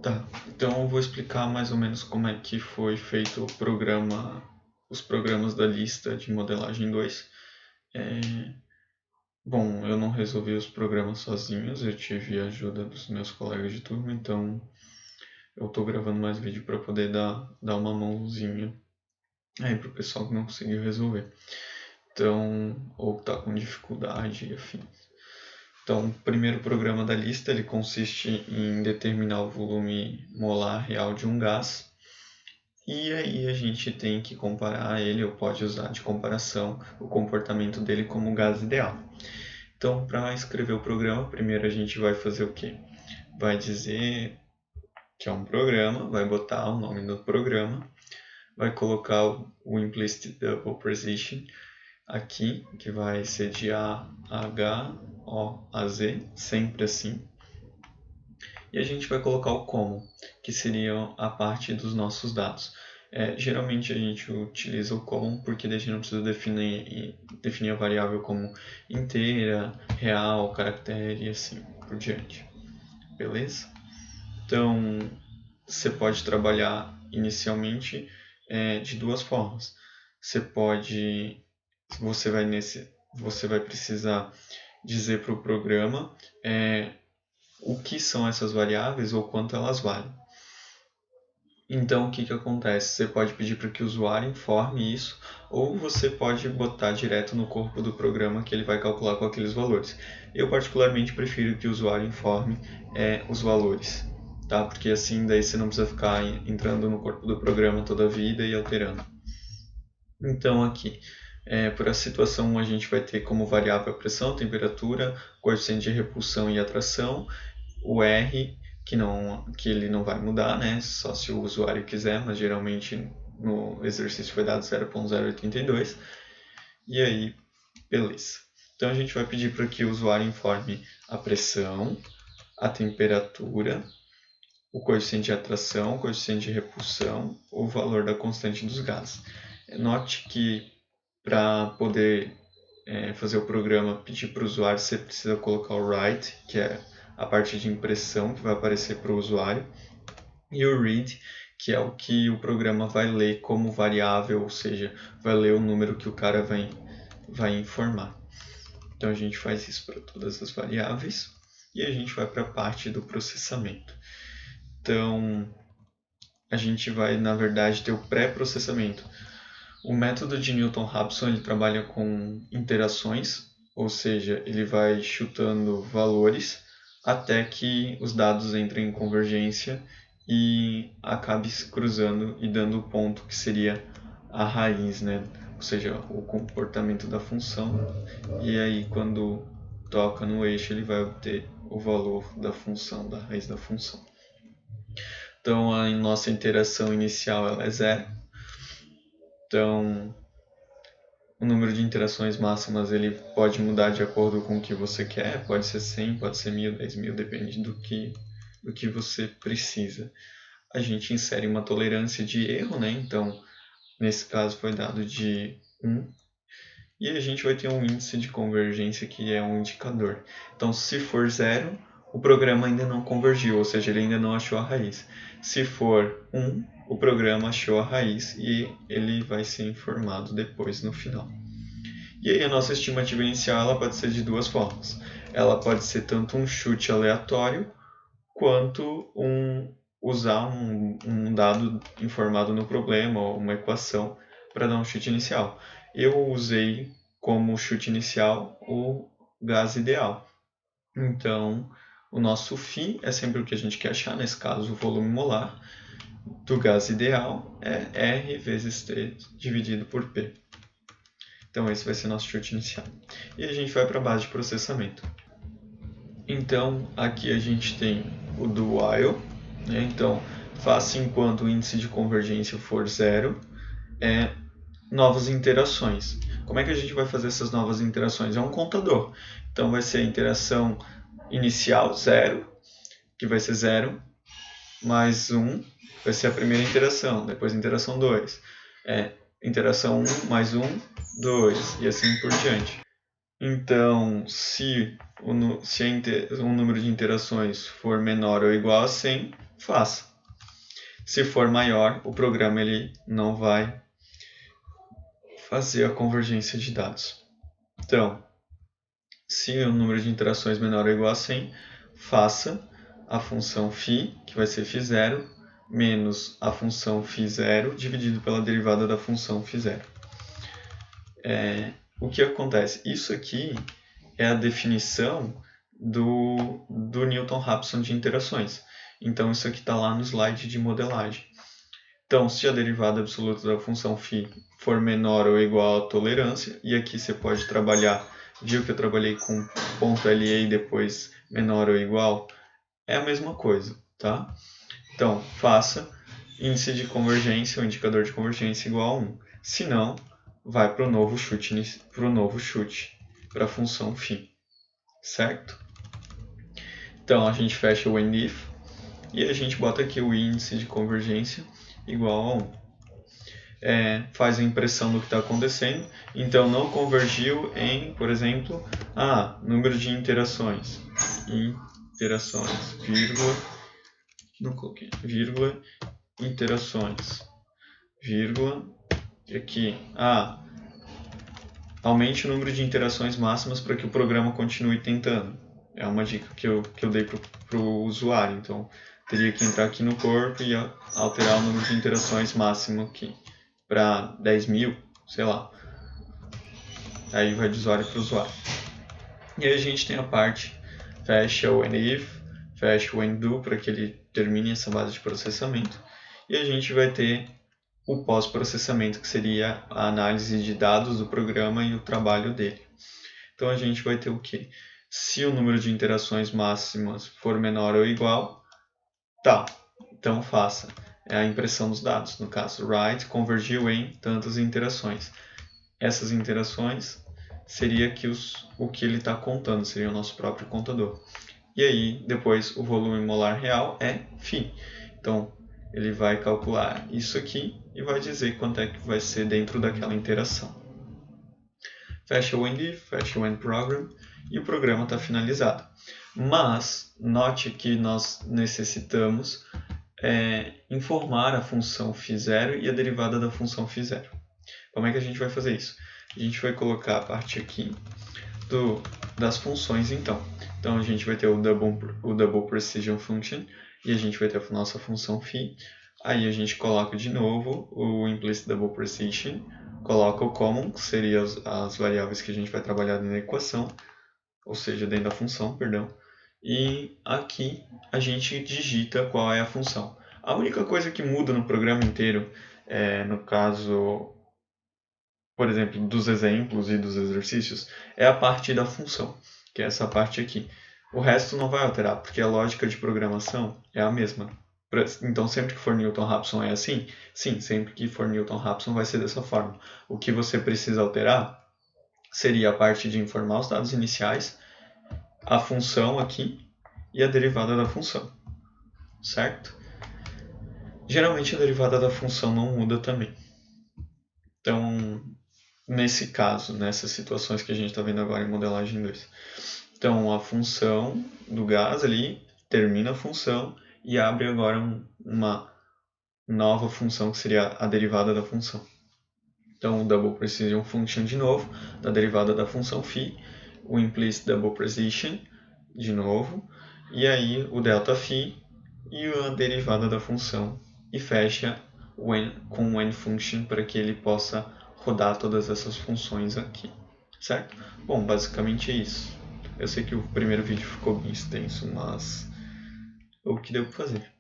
Tá, então eu vou explicar mais ou menos como é que foi feito os programas da lista de modelagem 2. É, Bom, eu não resolvi os programas sozinhos, eu tive a ajuda dos meus colegas de turma, então eu estou gravando mais vídeo para poder dar uma mãozinha aí pro pessoal que não conseguiu resolver. Então, ou está com dificuldade e afim. Então, o primeiro programa da lista ele consiste em determinar o volume molar real de um gás. E aí a gente tem que comparar ele, ou pode usar de comparação, o comportamento dele como gás ideal. Então, para escrever o programa, primeiro a gente vai fazer o quê? Vai dizer que é um programa, vai botar o nome do programa, vai colocar o implicit double precision aqui, que vai ser de A a H, O a Z, sempre assim. E a gente vai colocar o como, que seria a parte dos nossos dados. Geralmente a gente utiliza o como porque daí a gente não precisa definir a variável como inteira, real, caractere e assim por diante. Beleza? Então, você pode trabalhar inicialmente de duas formas. Você vai você vai precisar dizer para o programa o que são essas variáveis ou quanto elas valem. Então, o que acontece? Você pode pedir para que o usuário informe isso, ou você pode botar direto no corpo do programa que ele vai calcular com aqueles valores. Eu, particularmente, prefiro que o usuário informe os valores, tá? Porque assim daí você não precisa ficar entrando no corpo do programa toda a vida e alterando. Então, aqui, por a situação, a gente vai ter como variável a pressão, temperatura, coeficiente de repulsão e atração, o R, que ele não vai mudar, né? Só se o usuário quiser, mas geralmente no exercício foi dado 0.082. E aí, beleza. Então a gente vai pedir para que o usuário informe a pressão, a temperatura, o coeficiente de atração, o coeficiente de repulsão, o valor da constante dos gases. Note que para poder fazer o programa, pedir para o usuário, você precisa colocar o write, que é a parte de impressão que vai aparecer para o usuário, e o read, que é o que o programa vai ler como variável, ou seja, vai ler o número que o cara vai informar. Então a gente faz isso para todas as variáveis e a gente vai para a parte do processamento. Então a gente vai, na verdade, ter o pré-processamento. O método de Newton-Raphson ele trabalha com interações, ou seja, ele vai chutando valores até que os dados entrem em convergência e acabe se cruzando e dando o ponto que seria a raiz, né? Ou seja, o comportamento da função. E aí, quando toca no eixo, ele vai obter o valor da função, da raiz da função. Então, a nossa interação inicial ela é zero. Então, o número de interações máximas ele pode mudar de acordo com o que você quer, pode ser 100, pode ser 1000, 10.000, depende do que você precisa. A gente insere uma tolerância de erro, né? Então, nesse caso foi dado de 1, e a gente vai ter um índice de convergência que é um indicador. Então, se for 0, o programa ainda não convergiu, ou seja, ele ainda não achou a raiz. Se for 1, o programa achou a raiz e ele vai ser informado depois no final. E aí a nossa estimativa inicial ela pode ser de duas formas. Ela pode ser tanto um chute aleatório, quanto usar um dado informado no problema, ou uma equação, para dar um chute inicial. Eu usei como chute inicial o gás ideal. Então, o nosso φ é sempre o que a gente quer achar, nesse caso o volume molar do gás ideal é R vezes T dividido por P. Então esse vai ser nosso chute inicial. E a gente vai para a base de processamento. Então aqui a gente tem o do while, né? Então faça enquanto o índice de convergência for zero, novas interações. Como é que a gente vai fazer essas novas interações? É um contador. Então vai ser a interação inicial, zero, que vai ser 0, mais 1, vai ser a primeira interação, depois interação 2. Interação 1 mais 1, 2, e assim por diante. Então, se o número de interações for menor ou igual a 100, faça. Se for maior, o programa ele não vai fazer a convergência de dados. Então, se o número de interações menor ou igual a 100, faça a função φ, que vai ser φ0, menos a função φ0 dividido pela derivada da função φ0. O que acontece? Isso aqui é a definição do Newton-Raphson de interações. Então, isso aqui está lá no slide de modelagem. Então, se a derivada absoluta da função φ for menor ou igual à tolerância, e aqui você pode trabalhar, viu que eu trabalhei com ponto LA e depois menor ou igual, é a mesma coisa, tá? Então, faça índice de convergência, ou indicador de convergência igual a 1. Se não, vai para o novo chute, para a função φ, certo? Então, a gente fecha o when if e a gente bota aqui o índice de convergência igual a 1. Faz a impressão do que está acontecendo. Então, não convergiu em, por exemplo, número de interações, vírgula, não coloquei, vírgula, interações, vírgula, e aqui, aumente o número de interações máximas para que o programa continue tentando. É uma dica que eu dei para o usuário. Então, teria que entrar aqui no corpo e alterar o número de interações máximo aqui para 10.000, sei lá. Aí vai de usuário para usuário. E aí a gente tem a parte fecha o when if, fecha o when do para que ele termine essa base de processamento. E a gente vai ter o pós-processamento, que seria a análise de dados do programa e o trabalho dele. Então a gente vai ter o quê? Se o número de interações máximas for menor ou igual, então faça a impressão dos dados. No caso, write convergiu em tantas interações. Essas interações seria aqui o que ele está contando, seria o nosso próprio contador. E aí, depois, o volume molar real é φ. Então, ele vai calcular isso aqui e vai dizer quanto é que vai ser dentro daquela interação. Fecha o when if, fecha o when program e o programa está finalizado. Mas, note que nós necessitamos informar a função φ0 e a derivada da função φ0. Como é que a gente vai fazer isso? A gente vai colocar a parte aqui das funções, então. Então, a gente vai ter o double precision function e a gente vai ter a nossa função φ. Aí a gente coloca de novo o implicit double precision, coloca o common, que seria as variáveis que a gente vai trabalhar na equação, ou seja, dentro da função, perdão. E aqui a gente digita qual é a função. A única coisa que muda no programa inteiro, no caso, por exemplo, dos exemplos e dos exercícios, é a parte da função, que é essa parte aqui. O resto não vai alterar, porque a lógica de programação é a mesma. Então, sempre que for Newton-Raphson é assim? Sim, sempre que for Newton-Raphson vai ser dessa forma. O que você precisa alterar seria a parte de informar os dados iniciais, a função aqui e a derivada da função, certo? Geralmente a derivada da função não muda também. Então, nesse caso, nessas situações que a gente está vendo agora em modelagem 2. Então, a função do gás ali termina a função e abre agora uma nova função que seria a derivada da função. Então, o double precision function de novo, da derivada da função φ, o implicit double precision de novo, e aí o delta φ e a derivada da função, e fecha com o when function para que ele possa rodar todas essas funções aqui, certo? Bom, basicamente é isso. Eu sei que o primeiro vídeo ficou bem extenso, mas o que deu para fazer.